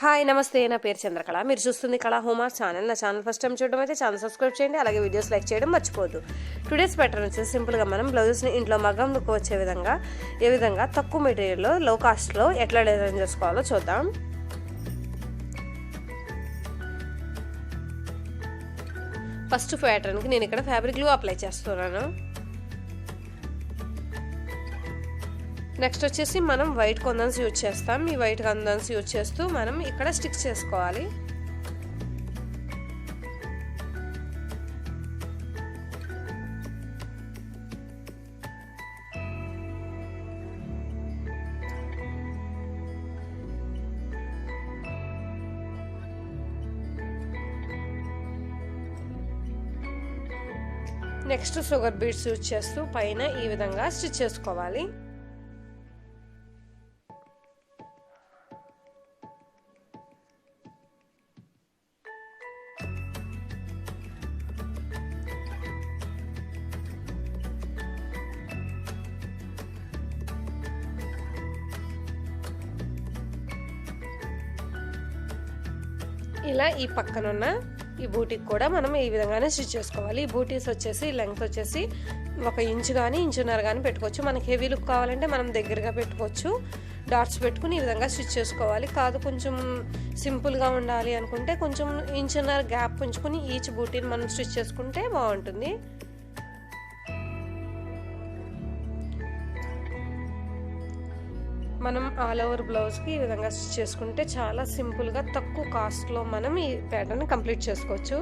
Hi నమస్తే, నా పేరు చంద్రకళ. మీరు చూస్తుంది కళా హోమా ఛానల్. నా ఛానల్ ఫస్ట్ టైం చూడడం అయితే ఛానల్ సబ్స్క్రైబ్ చేయండి, అలాగే వీడియోస్ లైక్ చేయడం మర్చిపోద్దు. టుడేస్ ప్యాటర్న్ వచ్చేసి సింపుల్గా మనం బ్లౌజెస్ని ఇంట్లో మగ్గం లుక్ వచ్చే విధంగా ఏ విధంగా తక్కువ మెటీరియల్లో లో కాస్ట్లో ఎట్లా డిజైన్ చేసుకోవాలో చూద్దాం. ఫస్ట్ ప్యాటర్న్కి నేను ఇక్కడ ఫ్యాబ్రిక్ గ్లూ అప్లై చేస్తున్నాను. నెక్స్ట్ వచ్చేసి మనం వైట్ కొందన్స్ యూజ్ చేస్తాం. ఈ వైట్ కొందన్స్ యూజ్ చేస్తూ మనం ఇక్కడ స్టిక్ చేసుకోవాలి. నెక్స్ట్ షుగర్ బీడ్స్ యూజ్ చేస్తూ పైన ఈ విధంగా స్టిచ్ చేసుకోవాలి. ఇలా ఈ పక్కనున్న ఈ బూటీకి కూడా మనం ఈ విధంగానే స్టిచ్ చేసుకోవాలి. ఈ బూటీస్ వచ్చేసి లెంగ్త్ వచ్చేసి 1 ఇంచ్ కానీ ఇంచున్నర కానీ పెట్టుకోవచ్చు. మనకి హెవీ లుక్ కావాలంటే మనం దగ్గరగా పెట్టుకోవచ్చు. డాట్స్ పెట్టుకుని ఈ విధంగా స్టిచ్ చేసుకోవాలి. కాదు కొంచెం సింపుల్గా ఉండాలి అనుకుంటే కొంచెం ఇంచున్నర గ్యాప్ ఉంచుకుని ఈచ్ బూటీని మనం స్టిచ్ చేసుకుంటే బాగుంటుంది. మనం ఆల్ ఓవర్ బ్లౌజ్కి ఈ విధంగా స్టిచ్ చేసుకుంటే చాలా సింపుల్గా తక్కువ కాస్ట్లో మనం ఈ ప్యాటర్న్ కంప్లీట్ చేసుకోవచ్చు.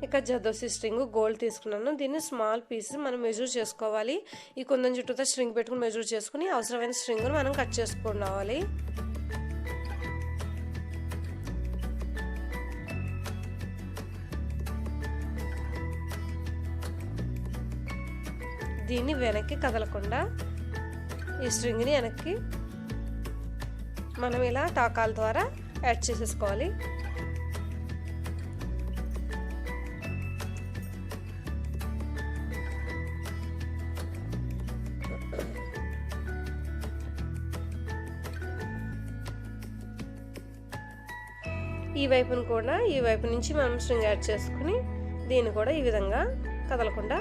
ఇక జదోసి స్ట్రింగ్ గోల్డ్ తీసుకున్నాను. దీన్ని స్మాల్ పీస్ మనం మెజూర్ చేసుకోవాలి. ఈ కొందం చుట్టూతో స్ట్రింగ్ పెట్టుకుని మెజూర్ చేసుకుని అవసరమైన స్ట్రింగ్ను మనం కట్ చేసుకుని రావాలి. దీన్ని వెనక్కి కదలకుండా ఈ స్ట్రింగ్ని వెనక్కి మనం ఇలా టాకాల ద్వారా యాడ్ చేసేసుకోవాలి. ఈ వైపును కూడా ఈ వైపు నుంచి మనం స్ట్రింగ్ యాడ్ చేసుకుని దీన్ని కూడా ఈ విధంగా కదలకుండా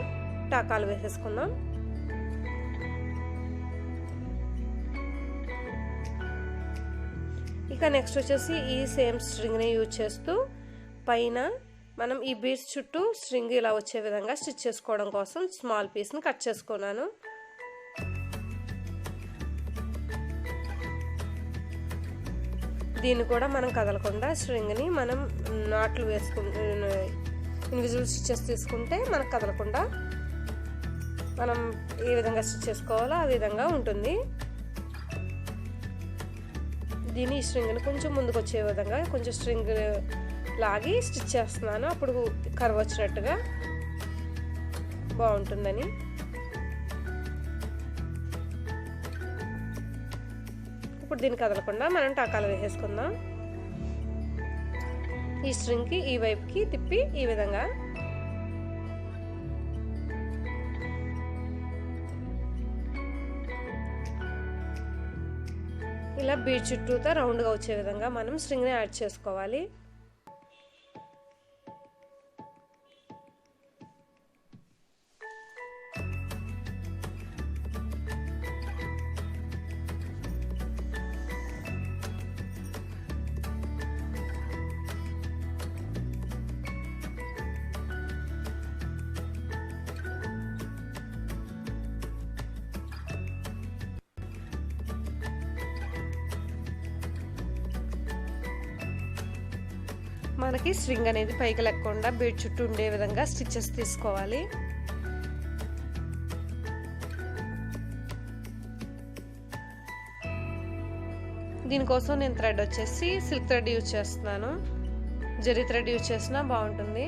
టాకాలు వేసేసుకుందాం. ఇక నెక్స్ట్ వచ్చేసి ఈ సేమ్ స్ట్రింగ్ని యూజ్ చేస్తూ పైన మనం ఈ బీడ్స్ చుట్టూ స్ట్రింగ్ ఇలా వచ్చే విధంగా స్టిచ్ చేసుకోవడం కోసం స్మాల్ పీస్ని కట్ చేసుకున్నాను. దీన్ని కూడా మనం కదలకుండా స్ట్రింగ్ని మనం నాట్లు ఇన్విజిబుల్ స్టిచెస్ తీసుకుంటే మనకు కదలకుండా మనం ఏ విధంగా స్టిచ్ చేసుకోవాలో ఆ విధంగా ఉంటుంది. దీని స్ట్రింగ్ని కొంచెం ముందుకు వచ్చే విధంగా కొంచెం స్ట్రింగ్ లాగి స్టిచ్ చేస్తున్నాను. అప్పుడు కర్వ్ వచ్చినట్టుగా బాగుంటుందని. ఇప్పుడు దీన్ని కదలకుండా మనం టాకాలు వేసేసుకుందాం. ఈ స్ట్రింగ్కి ఈ వైపుకి తిప్పి ఈ విధంగా ఇలా బీడ్ చుట్టూతో రౌండ్గా వచ్చే విధంగా మనం స్ట్రింగ్ని యాడ్ చేసుకోవాలి. మనకి స్ట్రింగ్ అనేది పైకి లేకుండా బీడ్ చుట్టూ ఉండే విధంగా స్టిచెస్ తీసుకోవాలి. దీనికోసం నేను థ్రెడ్ వచ్చేసి సిల్క్ థ్రెడ్ యూజ్ చేస్తున్నాను. జరీ థ్రెడ్ యూజ్ చేసినా బాగుంటుంది.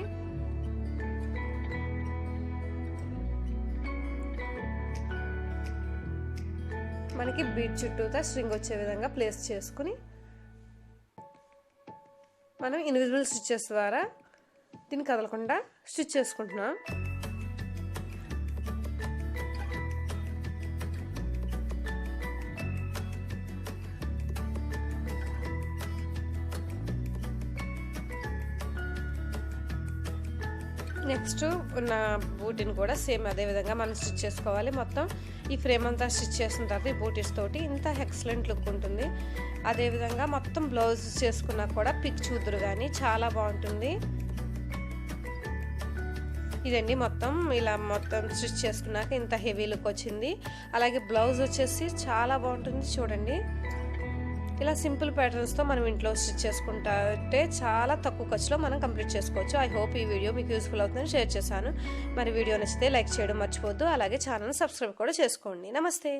మనకి బీడ్ చుట్టూతో స్ట్రింగ్ వచ్చే విధంగా ప్లేస్ చేసుకుని మనం ఇన్విజిబుల్ స్టిచెస్ ద్వారా దీన్ని కదలకుండా స్టిచ్ చేసుకుంటున్నాం. నెక్స్ట్ ఉన్న బూటీని కూడా సేమ్ అదే విధంగా మనం స్టిచ్ చేసుకోవాలి. మొత్తం ఈ ఫ్రేమ్ అంతా స్టిచ్ చేసిన తర్వాత ఈ బూటీస్ తోటి ఇంత ఎక్సలెంట్ లుక్ ఉంటుంది. అదేవిధంగా మొత్తం బ్లౌజ్ చేసుకున్నా కూడా పిక్ చూదురు కానీ చాలా బాగుంటుంది. ఇదండి మొత్తం ఇలా మొత్తం స్టిచ్ చేసుకున్నాక ఇంత హెవీ లుక్ వచ్చింది. అలాగే బ్లౌజ్ వచ్చేసి చాలా బాగుంటుంది చూడండి. ఇలా సింపుల్ ప్యాటర్న్స్తో మనం ఇంట్లో స్టిచ్ చేసుకుంటే చాలా తక్కువ ఖర్చులో మనం కంప్లీట్ చేసుకోవచ్చు. ఐ హోప్ ఈ వీడియో మీకు యూస్ఫుల్ అవుతుందని షేర్ చేశాను. మరి వీడియో నచ్చితే లైక్ చేయడం మర్చిపోవద్దు. అలాగే ఛానల్ని సబ్స్క్రైబ్ కూడా చేసుకోండి. నమస్తే.